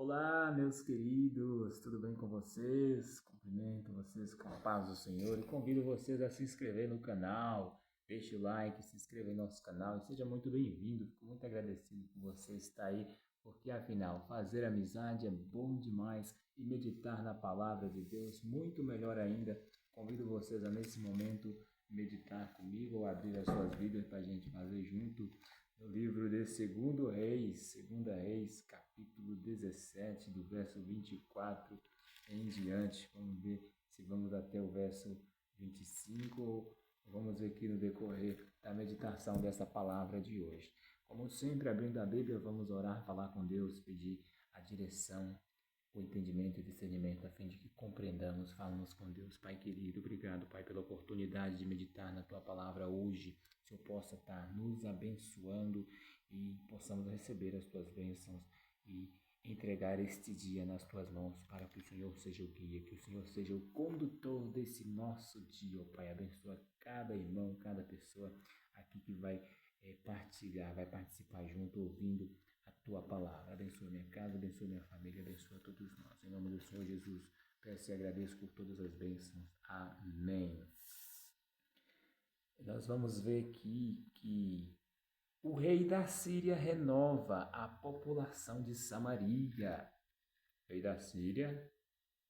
Olá, meus queridos, tudo bem com vocês? Cumprimento vocês com a paz do Senhor e convido vocês a se inscrever no canal, deixe o like, se inscreva em nosso canal e seja muito bem-vindo. Fico muito agradecido por você estar aí, porque afinal, fazer amizade é bom demais e meditar na palavra de Deus muito melhor ainda. Convido vocês a nesse momento meditar comigo ou abrir as suas Bíblias para a gente fazer junto no livro de Segunda Reis, capítulo 17, do verso 24 em diante. Vamos ver se vamos até o verso 25 ou vamos ver aqui no decorrer da meditação dessa palavra de hoje. Como sempre, abrindo a Bíblia, vamos orar, falar com Deus, pedir a direção, o entendimento e discernimento, a fim de que compreendamos, falamos com Deus. Pai querido, obrigado, Pai, pela oportunidade de meditar na Tua palavra hoje. Que o Senhor possa estar nos abençoando e possamos receber as Tuas bênçãos e entregar este dia nas Tuas mãos, para que o Senhor seja o guia, que o Senhor seja o condutor desse nosso dia, ó Pai. Abençoa cada irmão, cada pessoa aqui que vai partilhar, vai participar junto, ouvindo a Tua palavra. Abençoa minha casa, abençoa minha família, abençoa todos nós. Em nome do Senhor Jesus, peço e agradeço por todas as bênçãos. Amém. Nós vamos ver aqui que o rei da Síria renova a população de Samaria. O rei da Síria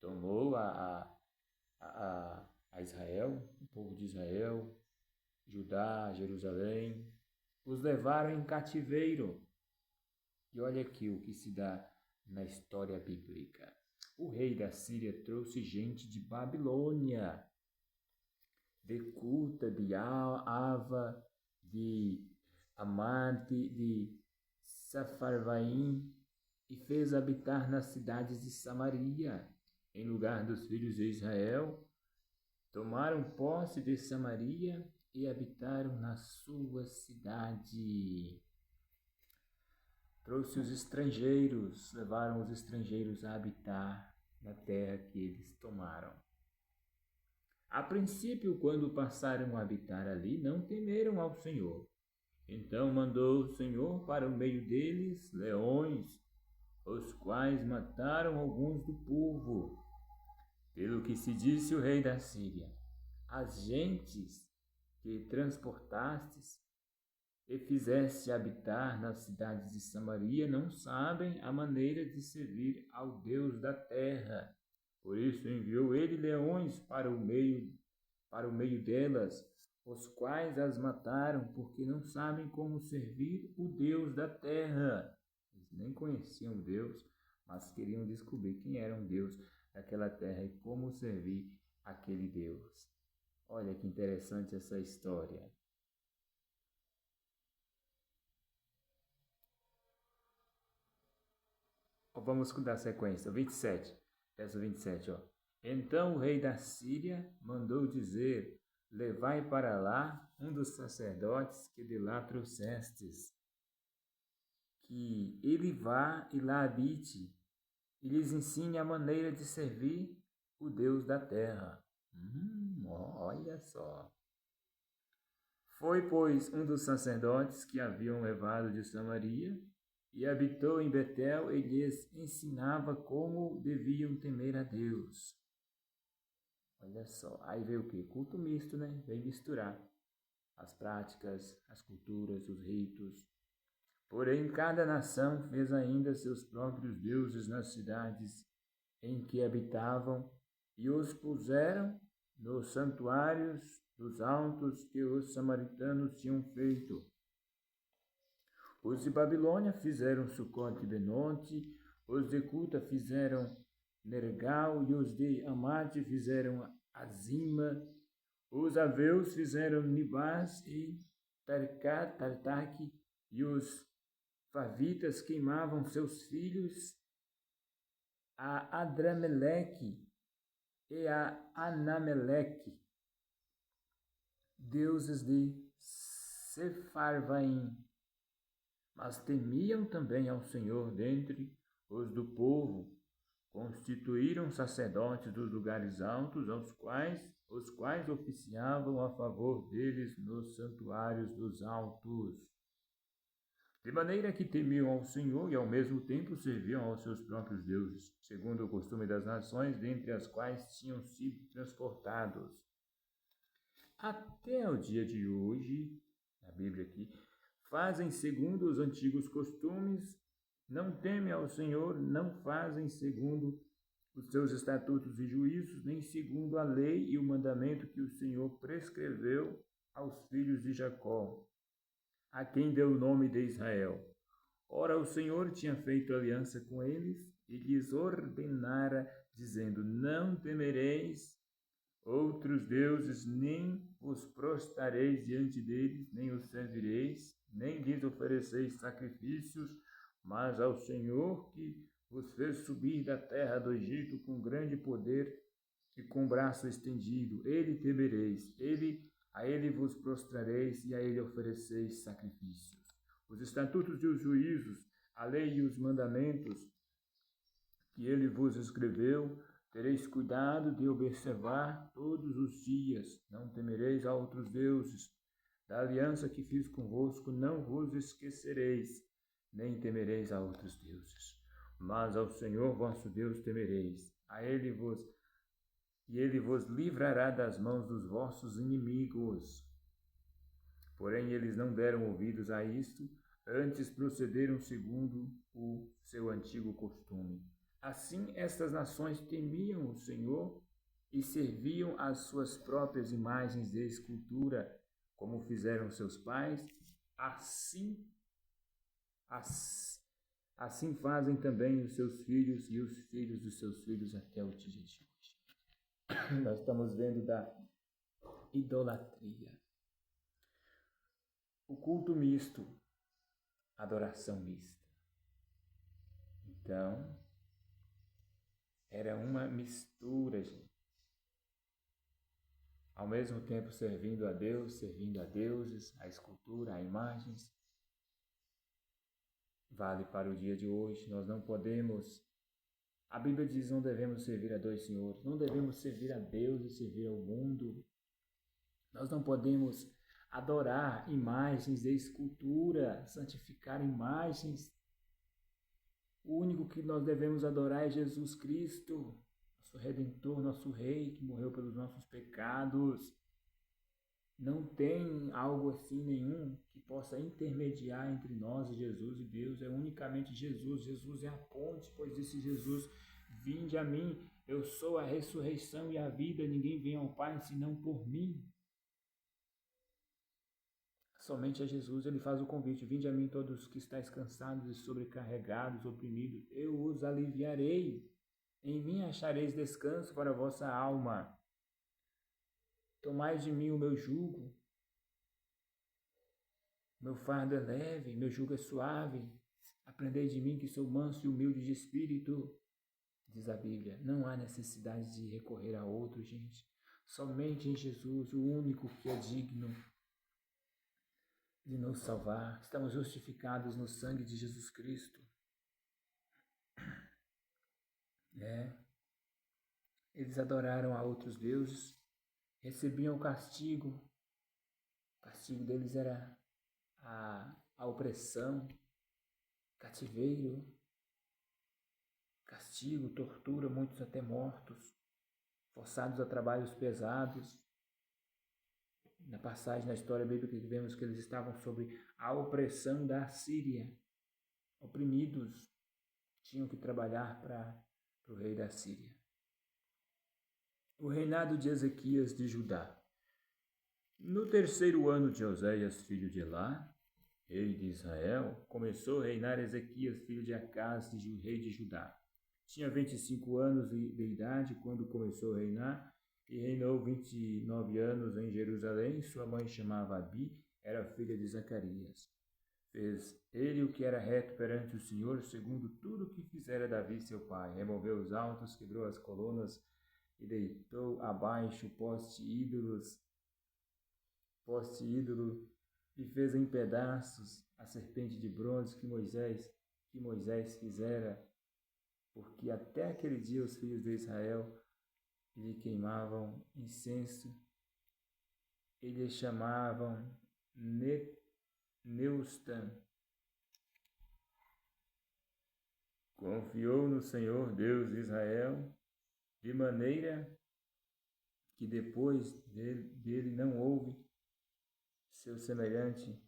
tomou a Israel, o povo de Israel, Judá, Jerusalém, os levaram em cativeiro. E olha aqui o que se dá na história bíblica. O rei da Síria trouxe gente de Babilônia, de Cuta, de Ava, de Amante, de Safarvaim, e fez habitar nas cidades de Samaria, em lugar dos filhos de Israel. Tomaram posse de Samaria e habitaram na sua cidade. Trouxe os estrangeiros, levaram os estrangeiros a habitar na terra que eles tomaram. A princípio, quando passaram a habitar ali, não temeram ao Senhor. Então mandou o Senhor para o meio deles leões, os quais mataram alguns do povo. Pelo que se disse o rei da Síria: as gentes que transportastes e fizeste habitar nas cidades de Samaria não sabem a maneira de servir ao Deus da terra. Por isso enviou ele leões para o meio delas, os quais as mataram, porque não sabem como servir o Deus da terra. Eles nem conheciam Deus, mas queriam descobrir quem era o Deus daquela terra e como servir aquele Deus. Olha que interessante essa história. Vamos dar sequência, 27, verso 27, ó. Então o rei da Síria mandou dizer: levai para lá um dos sacerdotes que de lá trouxestes, que ele vá e lá habite, e lhes ensine a maneira de servir o Deus da terra. Olha só. Foi, pois, um dos sacerdotes que haviam levado de Samaria, e habitou em Betel e lhes ensinava como deviam temer a Deus. Olha só, aí veio o quê? Culto misto, né? Vem misturar as práticas, as culturas, os ritos. Porém, cada nação fez ainda seus próprios deuses nas cidades em que habitavam e os puseram nos santuários dos altos que os samaritanos tinham feito. Os de Babilônia fizeram Sucote e Benote, os de Cuta fizeram Nergal, e os de Amate fizeram Azima, os aveus fizeram Nibás e Tartaque, e os favitas queimavam seus filhos a Adrameleque e a Anameleque, deuses de Sepharvaim. Mas temiam também ao Senhor dentre os do povo, constituíram sacerdotes dos lugares altos, os quais oficiavam a favor deles nos santuários dos altos. de maneira que temiam ao Senhor e ao mesmo tempo serviam aos seus próprios deuses, segundo o costume das nações dentre as quais tinham sido transportados. Até o dia de hoje, na Bíblia aqui, fazem segundo os antigos costumes, não temem ao Senhor, não fazem segundo os seus estatutos e juízos, nem segundo a lei e o mandamento que o Senhor prescreveu aos filhos de Jacó, a quem deu o nome de Israel. Ora, o Senhor tinha feito aliança com eles e lhes ordenara, dizendo: não temereis outros deuses, nem vos prostrareis diante deles, nem os servireis, nem lhes ofereceis sacrifícios, mas ao Senhor que vos fez subir da terra do Egito com grande poder e com braço estendido. Ele temereis, a ele vos prostrareis e a ele ofereceis sacrifícios. Os estatutos e os juízos, a lei e os mandamentos que ele vos escreveu, tereis cuidado de observar todos os dias. Não temereis a outros deuses. Da aliança que fiz convosco não vos esquecereis, nem temereis a outros deuses. Mas ao Senhor vosso Deus temereis. Ele vos livrará das mãos dos vossos inimigos. Porém, eles não deram ouvidos a isto, antes procederam segundo o seu antigo costume. Assim, estas nações temiam o Senhor e serviam às suas próprias imagens de escultura, como fizeram seus pais. Assim fazem também os seus filhos e os filhos dos seus filhos até o dia de hoje. Nós estamos vendo da idolatria. O culto misto, adoração mista. Então, era uma mistura, gente. Ao mesmo tempo servindo a Deus, servindo a deuses, a escultura, a imagens. Vale para o dia de hoje. Nós não podemos... A Bíblia diz: não devemos servir a dois senhores. Não devemos servir a Deus e servir ao mundo. Nós não podemos adorar imagens de escultura, santificar imagens. O único que nós devemos adorar é Jesus Cristo, nosso Redentor, nosso Rei, que morreu pelos nossos pecados. Não tem algo assim nenhum que possa intermediar entre nós e Jesus e Deus. É unicamente Jesus. Jesus é a ponte, pois disse Jesus: vinde a mim, eu sou a ressurreição e a vida, ninguém vem ao Pai senão por mim. Somente a Jesus ele faz o convite: vinde a mim todos que estáis cansados e sobrecarregados, oprimidos, eu os aliviarei. Em mim achareis descanso para a vossa alma. Tomai de mim o meu jugo. Meu fardo é leve, meu jugo é suave. Aprendei de mim que sou manso e humilde de espírito. Diz a Bíblia. Não há necessidade de recorrer a outro, gente. Somente em Jesus, o único que é digno de nos salvar. Estamos justificados no sangue de Jesus Cristo. Eles adoraram a outros deuses, recebiam o castigo. O castigo deles era a opressão, cativeiro, castigo, tortura, muitos até mortos, forçados a trabalhos pesados. Na passagem, na história bíblica, vemos que eles estavam sob a opressão da Síria. Oprimidos, tinham que trabalhar para o rei da Síria. O reinado de Ezequias de Judá. No terceiro ano de Oséias, filho de Elá, rei de Israel, começou a reinar Ezequias, filho de Acás, rei de Judá. Tinha 25 anos de idade quando começou a reinar e reinou 29 anos em Jerusalém. Sua mãe chamava Abi, era filha de Zacarias. Fez ele o que era reto perante o Senhor, segundo tudo o que fizera Davi seu pai. Removeu os altos, quebrou as colunas e deitou abaixo o poste ídolo, e fez em pedaços a serpente de bronze que Moisés fizera, porque até aquele dia os filhos de Israel lhe queimavam incenso e lhe chamavam Neustan, Confiou no Senhor Deus de Israel, de maneira que depois dele não houve seu semelhante,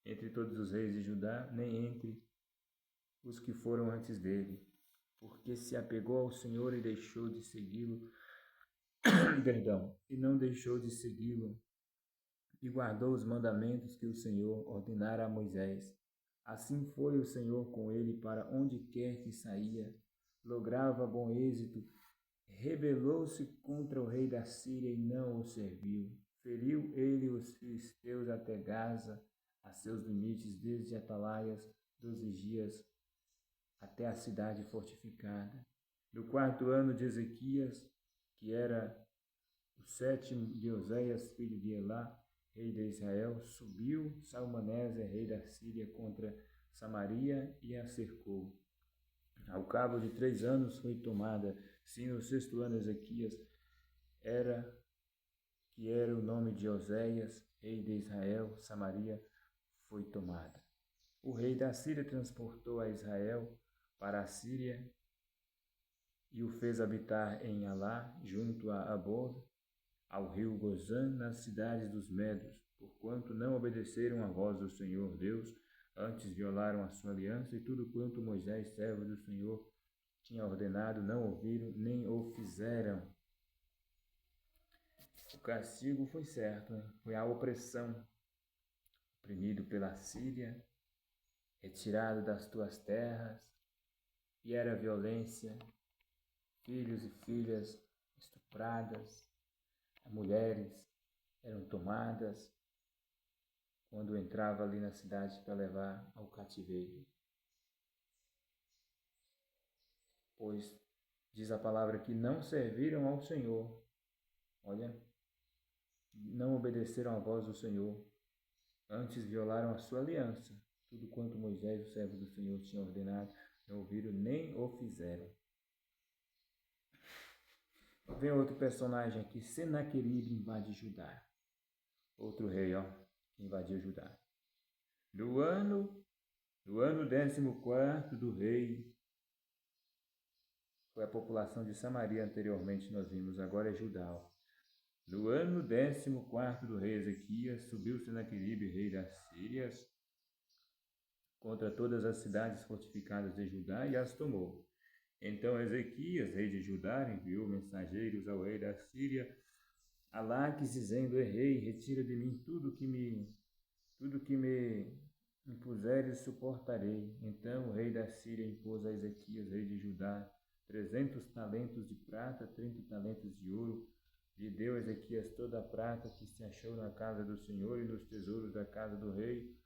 entre todos os reis de Judá, nem entre os que foram antes dele, porque se apegou ao Senhor e deixou de segui-lo, e não deixou de segui-lo, e guardou os mandamentos que o Senhor ordenara a Moisés. Assim foi o Senhor com ele para onde quer que saía, lograva bom êxito, rebelou-se contra o rei da Síria e não o serviu. Feriu ele os filisteus até Gaza, a seus limites, desde Atalaias dos Egias até a cidade fortificada. No 4º ano de Ezequias, que era o 7º de Oséias, filho de Elá, rei de Israel, subiu Salmaneser, rei da Síria, contra Samaria e a cercou. Ao cabo de 3 anos foi tomada. Sim, no 6º ano Ezequias, que era o nome de Oséias, rei de Israel, Samaria foi tomada. O rei da Síria transportou a Israel para a Síria e o fez habitar em Alá, junto a Abor, ao rio Gozã, nas cidades dos Medos, porquanto não obedeceram à voz do Senhor Deus, antes violaram a sua aliança, e tudo quanto Moisés, servo do Senhor, tinha ordenado, não ouviram, nem o fizeram. O castigo foi certo, foi a opressão, oprimido pela Síria, retirado das tuas terras, e era violência, filhos e filhas estupradas, mulheres eram tomadas quando entrava ali na cidade para levar ao cativeiro. Pois diz a palavra que não serviram ao Senhor, olha, não obedeceram à voz do Senhor, antes violaram a sua aliança, tudo quanto Moisés, o servo do Senhor, tinha ordenado, não ouviram nem o fizeram. Vem outro personagem aqui, Senaqueribe invade Judá. Outro rei, que invadiu Judá. No ano 14º do rei, foi a população de Samaria anteriormente, nós vimos, agora é Judá. No ano 14º do rei Ezequias, subiu Senaqueribe, rei das Sírias, contra todas as cidades fortificadas de Judá e as tomou. Então Ezequias, rei de Judá, enviou mensageiros ao rei da Síria, a Laques, dizendo: Rei, retira de mim tudo que me impuseres, suportarei. Então o rei da Síria impôs a Ezequias, rei de Judá, 300 talentos de prata, 30 talentos de ouro. Lhe deu Ezequias toda a prata que se achou na casa do Senhor e nos tesouros da casa do rei.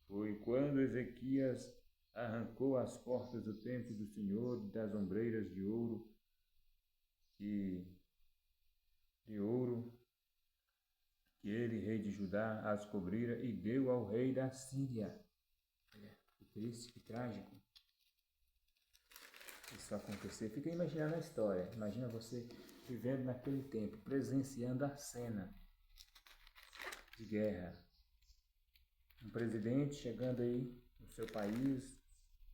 Foi quando Ezequias arrancou as portas do templo do Senhor, das ombreiras de ouro que ele, rei de Judá, as cobrira e deu ao rei da Síria. Que triste, que trágico isso acontecer. Fica imaginando a história. Imagina você vivendo naquele tempo, presenciando a cena de guerra. Um presidente chegando aí no seu país,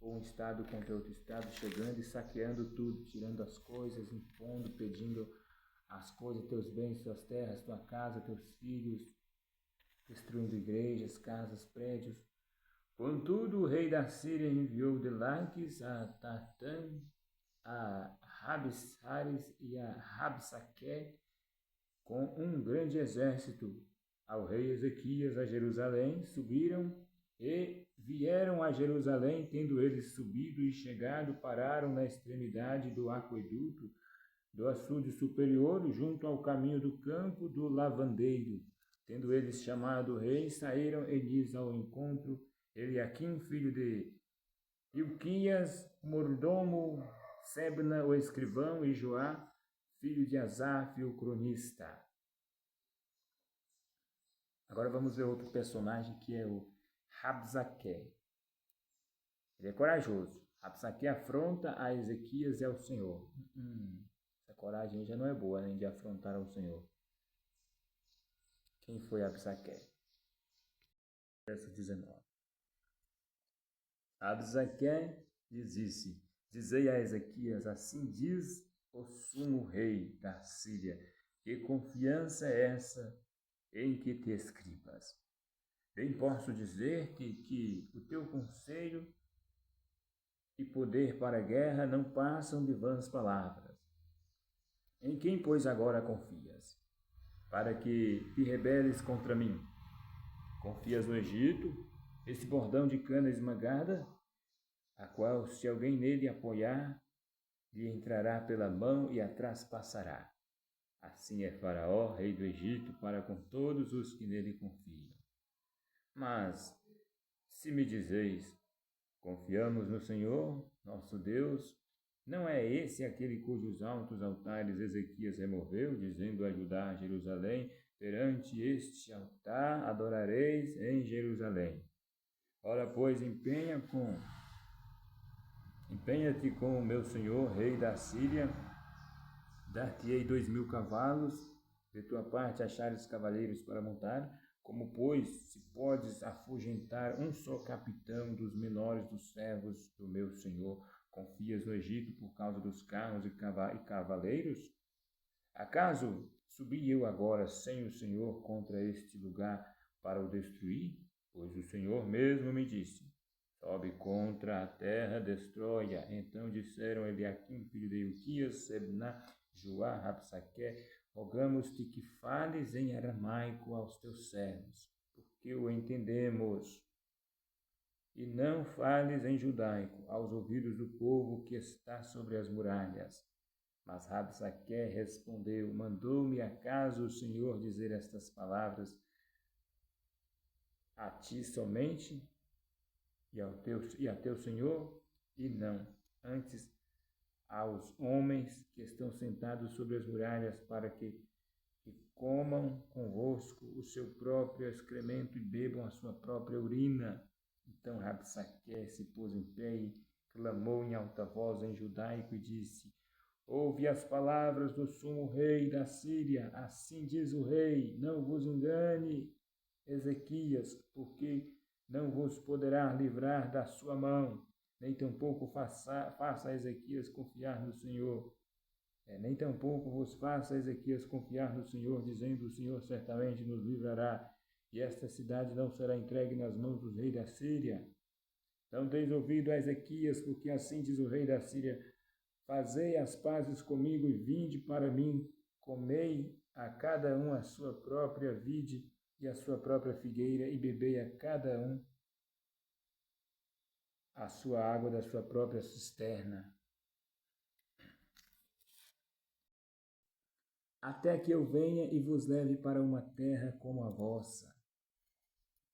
ou um estado contra outro estado, chegando e saqueando tudo, tirando as coisas, impondo, pedindo as coisas, teus bens, tuas terras, tua casa, teus filhos, destruindo igrejas, casas, prédios. Contudo, o rei da Síria enviou de Laques a Tartã, a Rabsaris e a Rabsaque com um grande exército ao rei Ezequias a Jerusalém, subiram e vieram a Jerusalém, tendo eles subido e chegado, pararam na extremidade do aqueduto do açude superior, junto ao caminho do campo do lavandeiro. Tendo eles chamado o rei, saíram eles ao encontro, Eliaquim, filho de Ilquias, mordomo, Sebna, o escrivão, e Joá, filho de Asaf, o cronista. Agora vamos ver outro personagem, que é o Rabsaque. Ele é corajoso. Rabsaque afronta a Ezequias e ao Senhor. Essa coragem já não é boa, nem de afrontar ao Senhor. Quem foi Rabsaque? Verso 19. Rabsaque lhes disse: Dizei a Ezequias, assim diz o sumo rei da Síria, que confiança é essa em que te escribas? Bem posso dizer-te que o teu conselho e poder para a guerra não passam de vãs palavras. Em quem, pois, agora confias, para que te rebeles contra mim? Confias no Egito, esse bordão de cana esmagada, a qual, se alguém nele apoiar, lhe entrará pela mão e atrás passará. Assim é Faraó, rei do Egito, para com todos os que nele confiam. Mas, se me dizeis, confiamos no Senhor, nosso Deus, não é esse aquele cujos altos altares Ezequias removeu, dizendo a Judá, Jerusalém, perante este altar adorareis em Jerusalém. Ora, pois, empenha-te com o meu senhor, rei da Síria, dar-te-ei 2.000 cavalos, de tua parte achares cavaleiros para montar, como, pois, se podes afugentar um só capitão dos menores dos servos do meu senhor, confias no Egito por causa dos carros e cavaleiros? Acaso subi eu agora sem o Senhor contra este lugar para o destruir? Pois o Senhor mesmo me disse: sobe contra a terra, destrói-a. Então disseram Eliaquim, filho de Ilquias, Sebna, Joá, Rabsaque: rogamos-te que fales em aramaico aos teus servos, porque o entendemos. E não fales em judaico aos ouvidos do povo que está sobre as muralhas. Mas Rabsaque respondeu: mandou-me acaso o Senhor dizer estas palavras a ti somente e a teu Senhor? E não, antes aos homens que estão sentados sobre as muralhas, para que comam convosco o seu próprio excremento e bebam a sua própria urina. Então Rabsaque se pôs em pé e clamou em alta voz em judaico e disse: ouve as palavras do sumo rei da Síria, assim diz o rei, não vos engane, Ezequias, porque não vos poderá livrar da sua mão, nem tampouco faça a Ezequias confiar no Senhor. Nem tampouco vos faça Ezequias confiar no Senhor, dizendo: o Senhor certamente nos livrará, e esta cidade não será entregue nas mãos do rei da Síria. Não deis ouvido a Ezequias, porque assim diz o rei da Síria: fazei as pazes comigo e vinde para mim, comei a cada um a sua própria vide e a sua própria figueira, e bebei a cada um a sua água da sua própria cisterna. Até que eu venha e vos leve para uma terra como a vossa,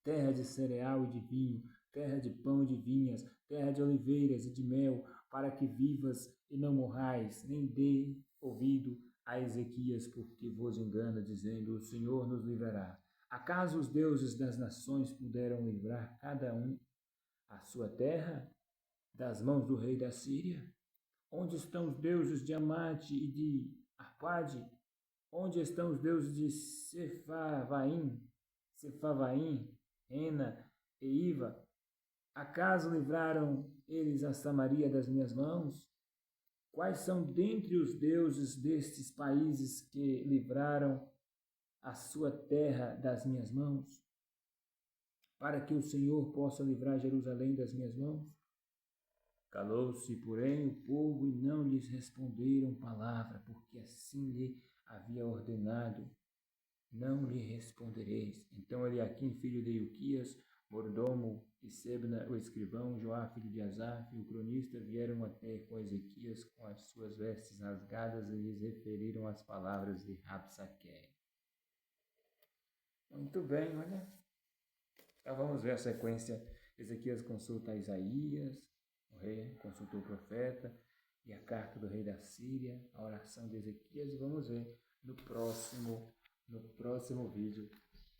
terra de cereal e de vinho, terra de pão e de vinhas, terra de oliveiras e de mel, para que vivas e não morrais, nem dê ouvido a Ezequias, porque vos engana, dizendo: o Senhor nos livrará. Acaso os deuses das nações puderam livrar cada um a sua terra das mãos do rei da Síria? Onde estão os deuses de Amate e de Arpade? Onde estão os deuses de Sepharvaim, Ena e Iva? Acaso livraram eles a Samaria das minhas mãos? Quais são dentre os deuses destes países que livraram a sua terra das minhas mãos? Para que o Senhor possa livrar Jerusalém das minhas mãos? Calou-se, porém, o povo e não lhes responderam palavra, porque assim lhe havia ordenado: não lhe respondereis. Então Eliaquim, filho de Ilquias, mordomo, e Sebna, o escrivão, Joá, filho de Asaf, o cronista, vieram até com Ezequias com as suas vestes rasgadas e lhes referiram as palavras de Rabsaque. Muito bem, olha. Então vamos ver a sequência. Ezequias consulta Isaías, o rei consultou o profeta, e a carta do rei da Síria, a oração de Ezequias. Vamos ver no próximo vídeo,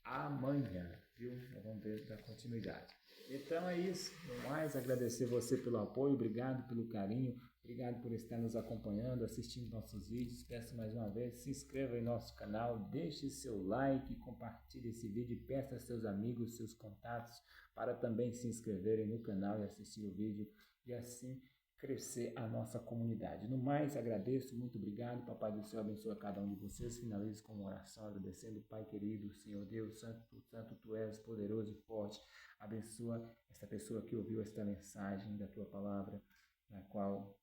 amanhã. viu? Vamos ver da continuidade. Então é isso. No mais, agradecer você pelo apoio, obrigado pelo carinho, obrigado por estar nos acompanhando, assistindo nossos vídeos. Peço mais uma vez, se inscreva em nosso canal, deixe seu like, compartilhe esse vídeo e peça a seus amigos, seus contatos para também se inscreverem no canal e assistir o vídeo e assim crescer a nossa comunidade. No mais, agradeço, muito obrigado. Papai do céu abençoa cada um de vocês. Finalizo com uma oração, agradecendo, Pai querido, Senhor Deus, santo tu és, poderoso e forte. Abençoa esta pessoa que ouviu esta mensagem da tua palavra, na qual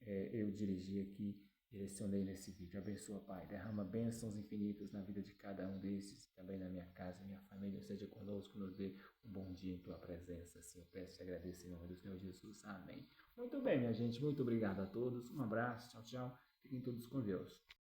eu dirigi aqui, direcionei nesse vídeo. Abençoa, Pai. Derrama bênçãos infinitas na vida de cada um desses, também na minha casa, minha família. Seja conosco, nos dê um bom dia em tua presença. Assim eu peço e agradeço em nome do Senhor Jesus. Amém. Muito bem, minha gente. Muito obrigado a todos. Um abraço. Tchau, tchau. Fiquem todos com Deus.